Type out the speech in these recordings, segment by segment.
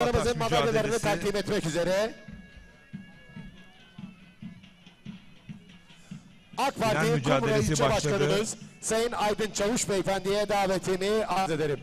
pehlivanlarımızın madalyalarını mücadelesi. takdim etmek üzere AK Parti Kumru mücadelesi İlçe başladı. Başkanımız Sayın Aydın Çavuş Beyefendi'ye davetimi arz ederim.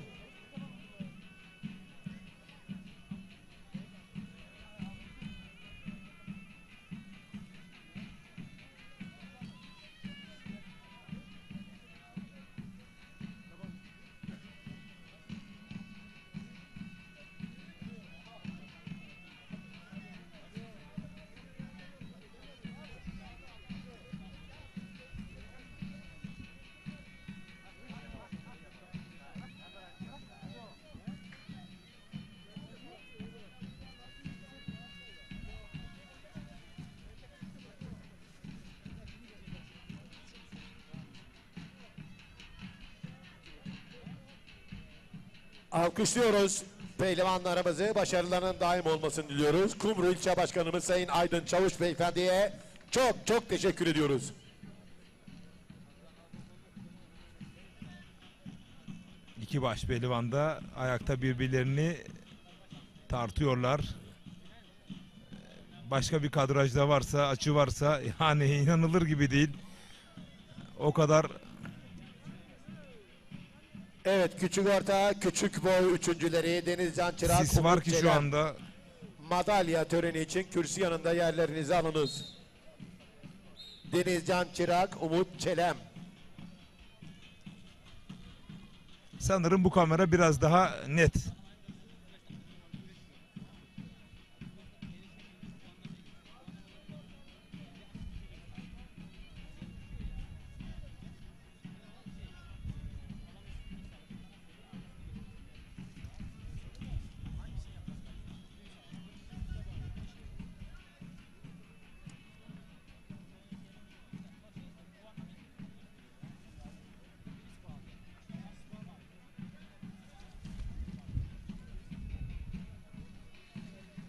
Alkışlıyoruz pehlivanlarımızı, başarılarının daim olmasını diliyoruz. Kumru İlçe Başkanımız Sayın Aydın Çavuş Beyefendi'ye çok çok teşekkür ediyoruz. İki baş pehlivan da ayakta birbirlerini tartıyorlar. Başka bir kadrajda varsa, açı varsa yani inanılır gibi değil. O kadar. Evet, küçük orta, küçük boy üçüncüleri Denizcan Çırak, Sis var Umut ki şu Çelem. anda. Madalya töreni için kürsü yanında yerlerinizi alınız. Denizcan Çırak, Umut Çelem. Sanırım bu kamera biraz daha net.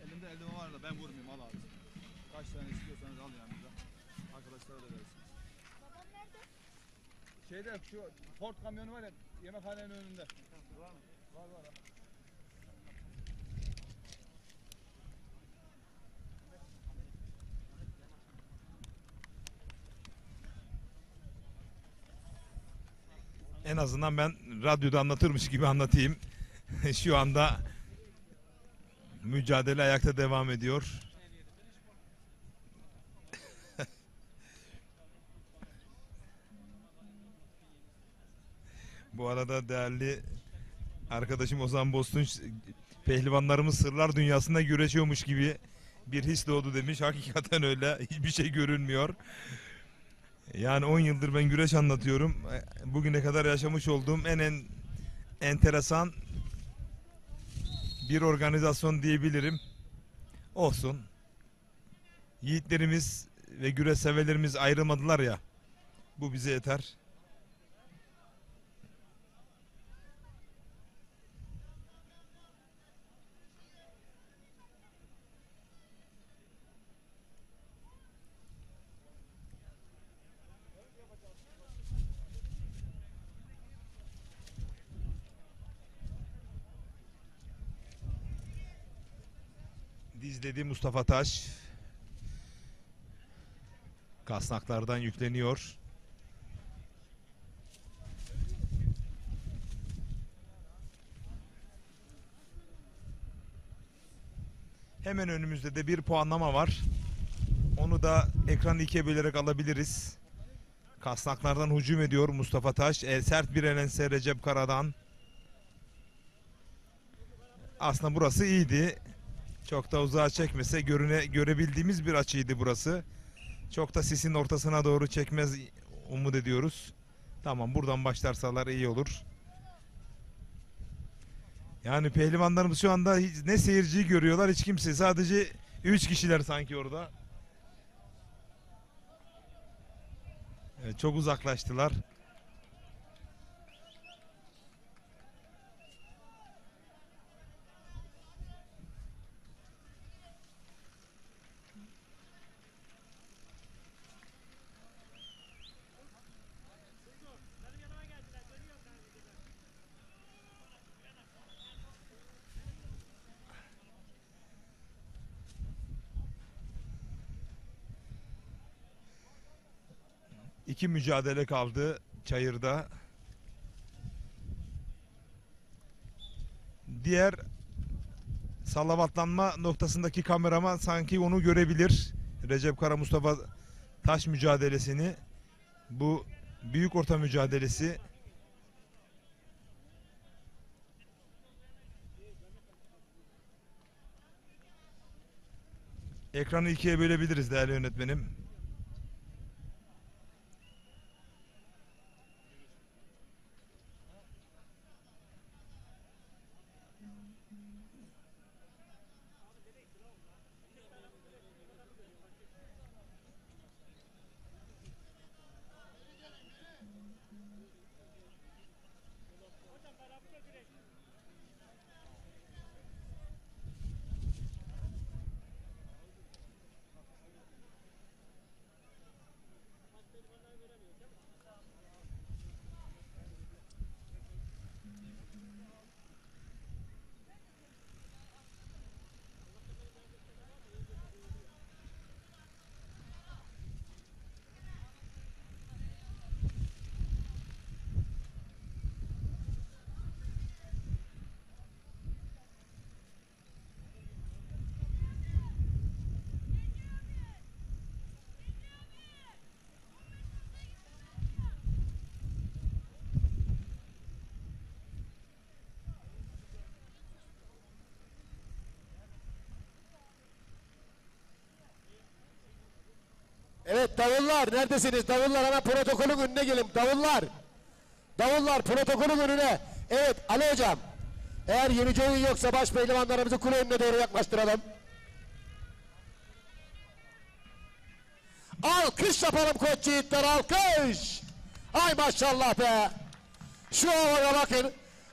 Elimde eldiven var da ben vurmayayım, al abi. Kaç tane istiyorsanız al yanınıza. Arkadaşlara da versin. Babam nerede? Şeyde şu Ford kamyonu var ya, yemekhanenin önünde. Var mı? Var var. En azından ben radyoda anlatırmış gibi anlatayım. Şu anda mücadele ayakta devam ediyor. Bu arada değerli arkadaşım Ozan Bostunç, pehlivanlarımız sırlar dünyasında güreşiyormuş gibi bir his doğdu demiş. Hakikaten öyle. Hiçbir şey görünmüyor. Yani 10 yıldır ben güreş anlatıyorum. Bugüne kadar yaşamış olduğum en enteresan bir organizasyon diyebilirim. Olsun. Yiğitlerimiz ve güreş severlerimiz ayrılmadılar ya. Bu bize yeter. Dizledi Mustafa Taş. Kasnaklardan yükleniyor. Hemen önümüzde de bir puanlama var. Onu da ekranı ikiye bölerek alabiliriz. Kasnaklardan hücum ediyor Mustafa Taş. Sert bir elense Recep Kara'dan. Aslında burası iyiydi. Çok da uzağa çekmese görebildiğimiz bir açıydı burası. Çok da sisin ortasına doğru çekmez umut ediyoruz. Tamam, buradan başlarsalar iyi olur. Yani pehlivanlarımız şu anda ne seyirciyi görüyorlar, hiç kimse. Sadece 3 kişiler sanki orada. Evet, çok uzaklaştılar. İki mücadele kaldı çayırda. Diğer salavatlanma noktasındaki kameraman sanki onu görebilir. Recep Kara Mustafa Taş mücadelesini. Bu büyük orta mücadelesi. Ekranı ikiye bölebiliriz değerli yönetmenim. Evet davullar neredesiniz? Davullar hemen protokolün önüne gelin. Davullar. Davullar protokolün önüne. Evet Ali hocam. Eğer yenici oyun yoksa baş pehlivanlarımızı kule önüne doğru yaklaştıralım. Alkış yapalım koç yiğitler, alkış. Ay maşallah be. Şu havaya bakın.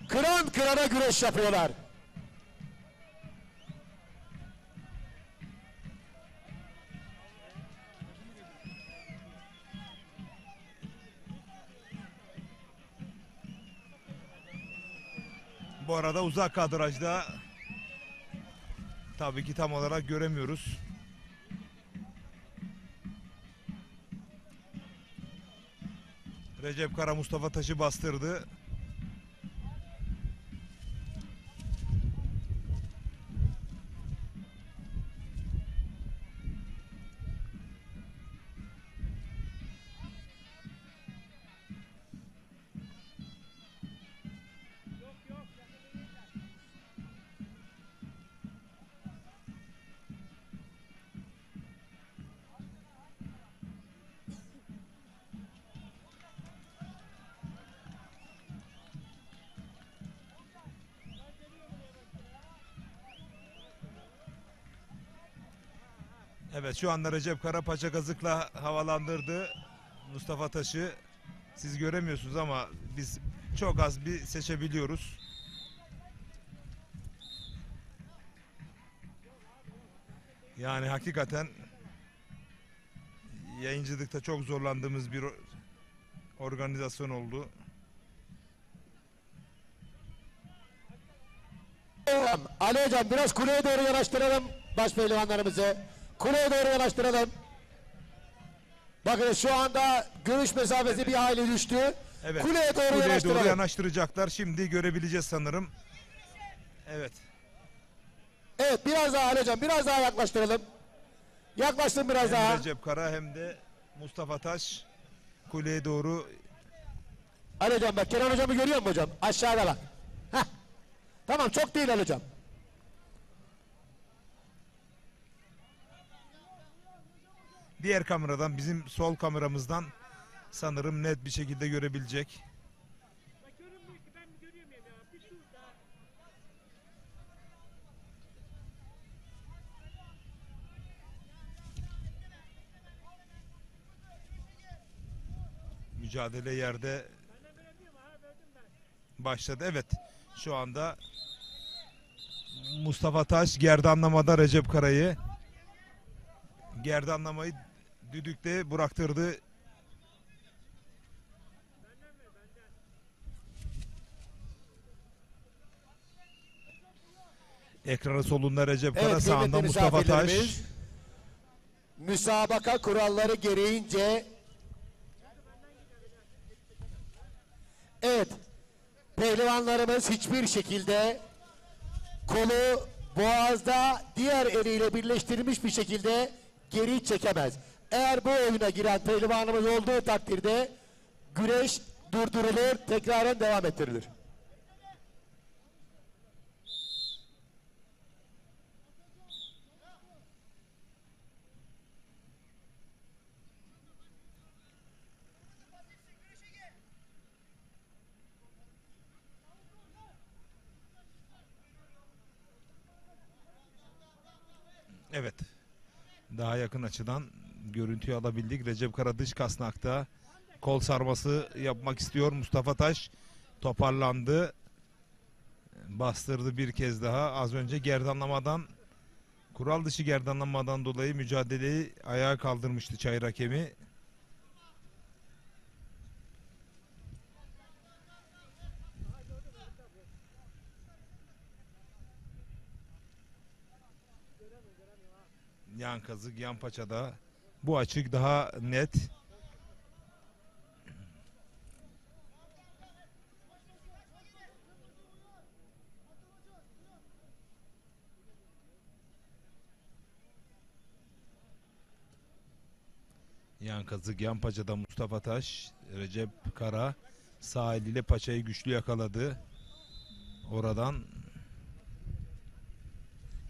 Kıran kırana güreş yapıyorlar. Bu arada uzak kadrajda tabii ki tam olarak göremiyoruz. Recep Kara Mustafa Taş'ı bastırdı. Evet şu anda Recep Kara paça kazıkla havalandırdı Mustafa Taş'ı. Siz göremiyorsunuz ama biz çok az bir seçebiliyoruz. Yani hakikaten yayıncılıkta çok zorlandığımız bir organizasyon oldu. Ali hocam biraz kuleye doğru yanaştıralım baş pehlivanlarımızı. Kuleye doğru yanaştıralım. Bakın şu anda görüş mesafesi bir hayli düştü. Evet. Kuleye doğru Kuleye yanaştıralım. doğru yanaştıracaklar. Şimdi görebileceğiz sanırım. Evet. Evet biraz daha Ali hocam biraz daha yaklaştıralım. Yaklaştın biraz Hem daha. Recep Kara hem de Mustafa Taş kuleye doğru. Ali hocam bak Kenan hocamı görüyor musun hocam? Aşağıda bak. Heh. Tamam çok değil Ali hocam. Diğer kameradan bizim sol kameramızdan sanırım net bir şekilde görebilecek. Mücadele yerde başladı. Evet şu anda Mustafa Taş gerdanlamada Recep Kara'yı, gerdanlamayı düdükte bıraktırdı. Ekranı solunda Recep Kara, Evet sağında kıymetli Mustafa Taş. misafirlerimiz, müsabaka kuralları gereğince Evet. Pehlivanlarımız hiçbir şekilde kolu boğazda diğer eliyle birleştirilmiş bir şekilde geri çekemez. Eğer bu oyuna giren pehlivanımız olduğu takdirde güreş durdurulur, tekrarın devam ettirilir. Evet. Daha yakın açıdan görüntüyü alabildik. Recep Kara dış kasnakta kol sarması yapmak istiyor. Mustafa Taş toparlandı. Bastırdı bir kez daha. Az önce gerdanlamadan, kural dışı gerdanlamadan dolayı mücadeleyi ayağa kaldırmıştı çayır hakemi. Yan kazık, yan paçada. Bu açık daha net. Yan kazık, yan paçada Mustafa Taş. Recep Kara sağ eliyle paçayı güçlü yakaladı. Oradan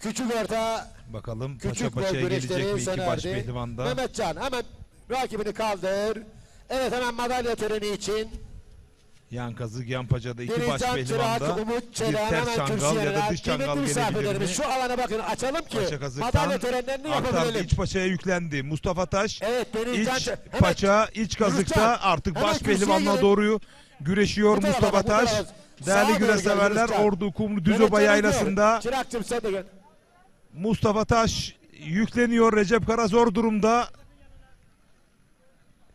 Küçük orta, bakalım paça küçük boy paçaya gelecek mi güreşleri iki sona baş erdi. pehlivanda. Mehmetcan hemen rakibini kaldır. Evet, hemen madalya töreni için Yan kazık, yan paçada iki baş Denizcan pehlivanda. Çırak, Umut Bir Çelen ters hemen çangal kürsüye ya da yönel. dış çangal Kıymetli gelebilir mi? misafirlerimiz şu alana bakın, açalım ki Paça kazıktan madalya törenlerini aktardı, yapabilelim. iç paçaya yüklendi. Mustafa Taş Evet, Denizcan iç Hemen paça, iç kazıkta Yürütcan, artık hemen baş kürsüye pehlivanla gelin. doğru güreşiyor Bu tarafa, Mustafa bu Taş. tarafa. Değerli Sağa güreş doğru gel, severler, Yürütcan. Ordu Kumlu Düzoba Mehmetcan yaylasında gidiyor. Çırakçım sen de gel. Mustafa Taş yükleniyor. Recep Kara zor durumda.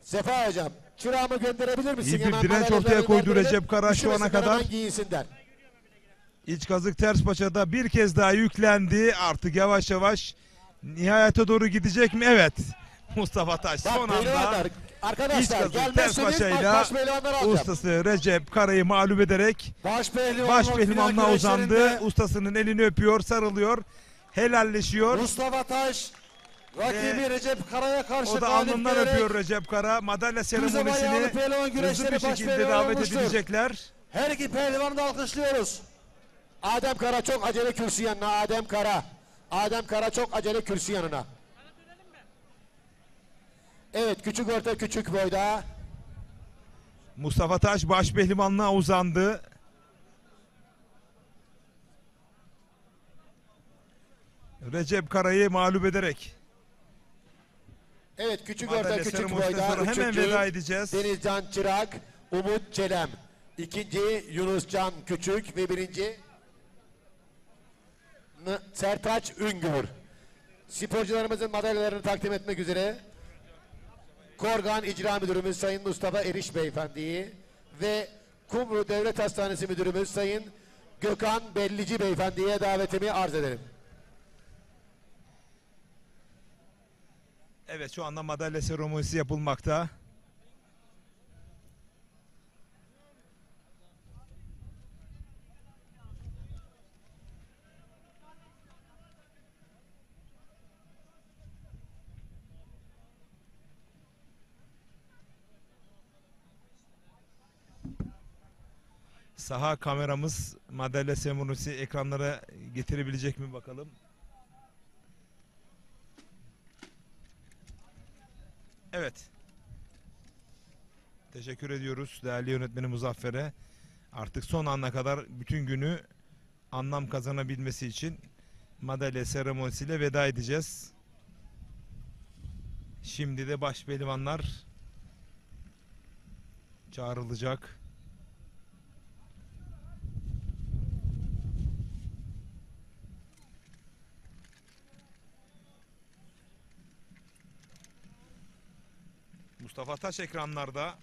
Sefa hocam, çırağımı gönderebilir misin? İyi bir Hemen direnç madalyaları ortaya koydu gönderelim. Recep Kara şu ana Üşümesinler, kadar. hemen giyinsinler. İç kazık ters paçada bir kez daha yüklendi. Artık yavaş yavaş nihayete doğru gidecek mi? Evet. Mustafa Taş Bak son pehlivanlar, anda iç arkadaşlar kazık ters gelmezseniz paçayla baş pehlivanları alacağım. ustası Recep Kara'yı mağlup ederek Baş pehlivanlar baş pehlivanına final uzandı. güreşlerinde Ustasının elini öpüyor, sarılıyor, helalleşiyor. Mustafa Taş rakibi Recep Kara'ya karşı O da galip alnından gelerek öpüyor Recep Kara. Madalya Düzoba seremonisini yağlı pehlivan hızlı güreşleri bir baş şekilde pehlivan davet olmuştur. edilecekler. Her iki pehlivanı da alkışlıyoruz. Adem Kara çok acele kürsü yanına. Adem Kara. Adem Kara çok acele kürsü yanına. Evet, küçük orta küçük boyda. Mustafa Taş baş pehlivanlığa uzandı. Recep Kara'yı mağlup ederek Evet, küçük madalya orta küçük seremonisinden boyda. sonra hemen Üçüncü veda edeceğiz. Denizcan Çırak, Umut Çelem. İkinci Yunuscan Küçük ve birinci Sertaç Üngür. Sporcularımızın madalyalarını takdim etmek üzere Korgan İcra Müdürümüz Sayın Mustafa Eriş Beyefendi'yi ve Kumru Devlet Hastanesi Müdürümüz Sayın Gökhan Bellici Beyefendi'ye davetimi arz ederim. Evet, şu anda madalya seremonisi yapılmakta. Saha kameramız madalya seremonisi ekranlara getirebilecek mi bakalım. Evet. Teşekkür ediyoruz değerli yönetmenim Muzaffer'e. Artık son ana kadar bütün günü anlam kazanabilmesi için madalya seremonisiyle veda edeceğiz. Şimdi de baş pehlivanlar çağrılacak. Mustafa Taş ekranlarda.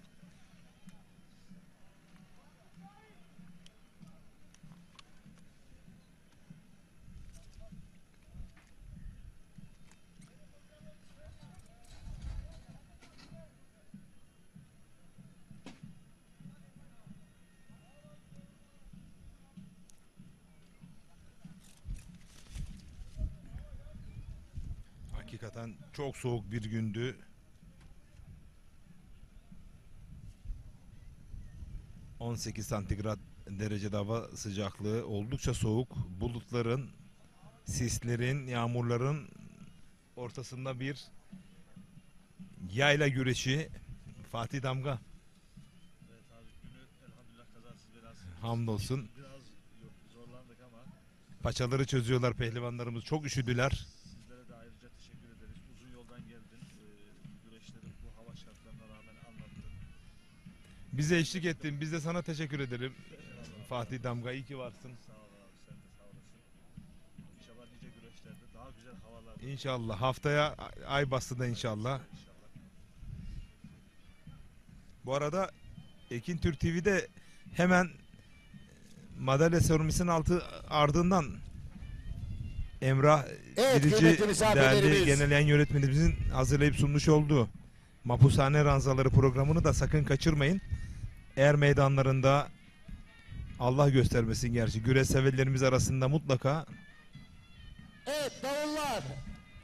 Hakikaten çok soğuk bir gündü. ...18 santigrat derecede hava sıcaklığı, oldukça soğuk. Bulutların, sislerin, yağmurların ortasında bir yayla güreşi. Fatih Damga. Evet abi, günü elhamdülillah kazasız belasız. Hamdolsun. Biraz zorlandık ama Paçaları çözüyorlar pehlivanlarımız. Çok üşüdüler. sizlere de ayrıca teşekkür ederiz. Uzun yoldan geldin. Güreşleri bu hava şartlarına rağmen anlattın. Bize eşlik ettin. Biz de sana teşekkür edelim. Fatih Damga, iyi ki varsın. Sağ ol abi, sen de sağ olasın. İnşallah nice güreşlerde daha güzel havalarda. İnşallah. Haftaya Aybastı'da inşallah. İnşallah. Bu arada Ekin Türk TV'de hemen madalya seremonisinin ardından Emrah Evet, Bilici kıymetli misafirlerimiz. değerli genel yayın yönetmenimizin hazırlayıp sunmuş olduğu Mapushane Ranzaları programını da sakın kaçırmayın. Er meydanlarında, Allah göstermesin gerçi, güreş severlerimiz arasında mutlaka Evet, davullar.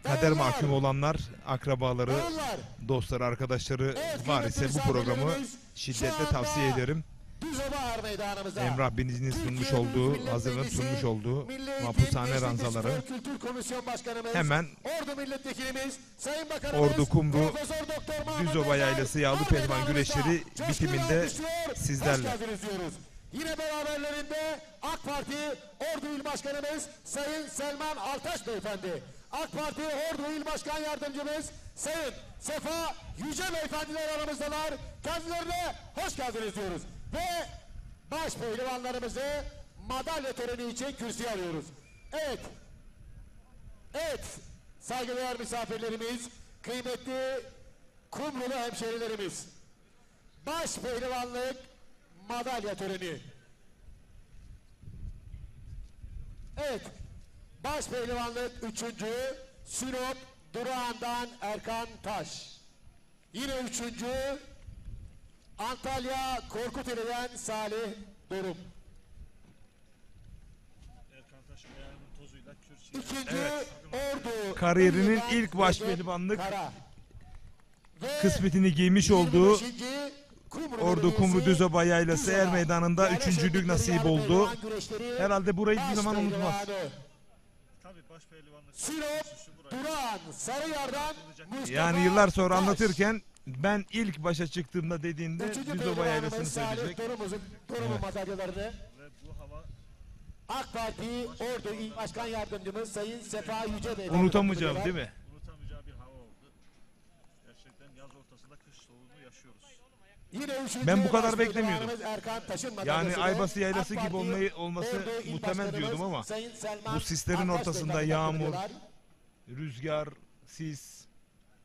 kader Davullar. mahkum olanlar, akrabaları, Davullar. dostları, arkadaşları Evet, var ise bu programı misafirlerimiz, şiddetle şu anda tavsiye ederim. Düzoba Ağır Meydanımıza. Emrah Bilici'nin sunmuş Türkiye olduğu, Büyük hazırlanıp Millet sunmuş Meclisi, olduğu Milli Eğitim, Mapushane Gençlik ve Ranzaları Spor Kültür Komisyon Başkanımız, hemen Ordu Milletvekilimiz, Sayın Bakanımız, Ordu Kumru Profesör Doktor Mahmut Düzoba Özer, Yaylası Yağlı Ağır Pehlivan Meydanımızda güreşleri coşkuyla bitiminde alkışlıyor, sizlerle. hoş geldiniz diyoruz. Yine beraberlerinde AK Parti Ordu İl Başkanımız Sayın Selman Altaş Beyefendi, AK Parti Ordu İl Başkan Yardımcımız Sayın Sefa Yüce Beyefendiler aramızdalar. Kendilerine hoş geldiniz diyoruz. Ve baş pehlivanlarımızı madalya töreni için kürsüye alıyoruz. Evet. Evet. Saygıdeğer misafirlerimiz, kıymetli Kumrulu hemşerilerimiz. Baş pehlivanlık madalya töreni. Evet. Baş pehlivanlık 3. Sinop Durağan'dan Erkan Taş. Yine 3. Antalya Korkuteli'den Salih Durum. Erkan Taş ayağının tozuyla kürsüye. 2. Ordu. Kariyerinin Ünlü'den ilk baş Recep pehlivanlık Kara. Ve kısmetini giymiş olduğu 25. Kumru Ordu Belediyesi, Kumru Düzoba Yaylası Düzoba. Er Meydanı'nda Yerel üçüncülük şehirleri nasip yarı oldu. pehlivan güreşleri, Herhalde burayı hiçbir baş zaman unutmaz. pehlivanı. Tabii baş pehlivanlık. Sinop, Durağan, Sarıyer'den Mustafa Yani yıllar sonra Taş. anlatırken ben ilk başa çıktığımda dediğinde Üçüncü Düzoba Yaylası'nı pehlivanımız Salih söyleyecek. Durum'un madalyalarını Ve bu hava AK Parti Ordu İl Başkan Yardımcımız Sayın Sefa Yüce Bey. Unutamayacağım değil mi? unutamayacağı bir hava oldu. Gerçekten yaz ortasında kış soğuğunu yaşıyoruz. Yine üçüncü Ben bu kadar baş beklemiyordum. pehlivanımız Erkan Taş'ın Yani madalyasını Aybası Yaylası AK gibi Parti olması Ordu İl muhtemel Başkanımız diyordum ama Sayın Selman bu sislerin Altaş ortasında Beyefendi yağmur, katılıyorlar. rüzgar, sis.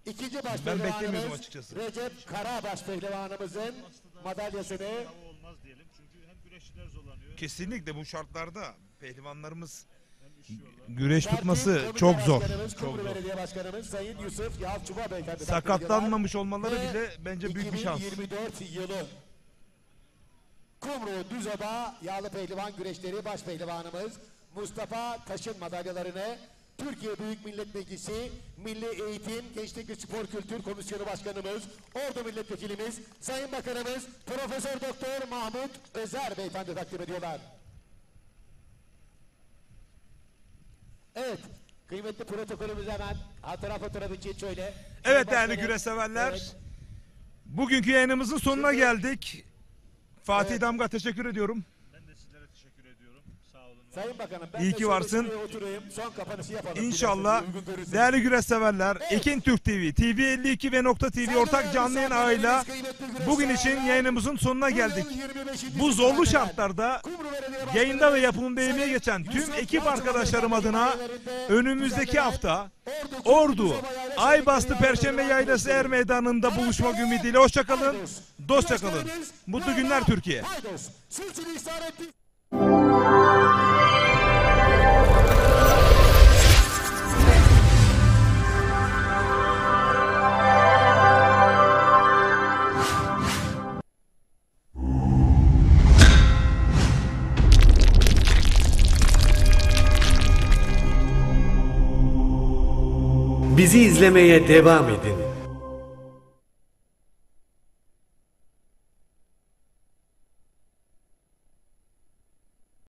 İkinci baş Ben beklemiyordum pehlivanımız açıkçası. Recep Kara baş pehlivanımızın madalyasını Hava olmaz diyelim çünkü hem güreşçiler zorlanıyor Kesinlikle bu şartlarda pehlivanlarımız hem üşüyorlar. güreş Tertip tutması Komite çok zor. Başkanımız, Çok Kumru zor. Belediye Başkanımız Sayın Yusuf Yalçıba Beyefendi. Sakatlanmamış olmaları Ve bile bence büyük bir şans. 2024 yılı Kumru Düzoba Yağlı Pehlivan Güreşleri baş pehlivanımız Mustafa Taş'ın madalyalarını Türkiye Büyük Millet Meclisi Milli Eğitim, Gençlik ve Spor Kültür Komisyonu Başkanımız, Ordu Milletvekilimiz, Sayın Bakanımız Profesör Doktor Mahmut Özer Beyefendi takdim ediyorlar. Evet, kıymetli protokolümüz hemen hatıra fotoğrafı için şöyle. Evet değerli Başkanım, güreş severler. evet. Bugünkü yayınımızın sonuna Şimdi- geldik. Fatih Evet. Damga teşekkür ediyorum. Ben de sizlere teşekkür ediyorum. Sağ olun. var Sayın olun. Bakanım ben İyi de ki şöyle varsın. şuraya oturayım, son kapanışı yapalım. İnşallah Dilerseniz uygun görürseniz. değerli güreş severler, Evet. Ekin Türk TV, TV52 ve Nokta TV ortak canlı yayın ağıyla bugün için yayınımızın sonuna geldik. Bu zorlu şartlarda yayında ve yapımında emeği geçen tüm ekip arkadaşlarım adına önümüzdeki hafta Ordu, Aybastı Perşembe Yaylası Er Meydanı'nda buluşmak ümidiyle hoşçakalın, dostça kalın. Mutlu günler Türkiye. Haydos. Sürçülisan ettik. Bizi izlemeye devam edin.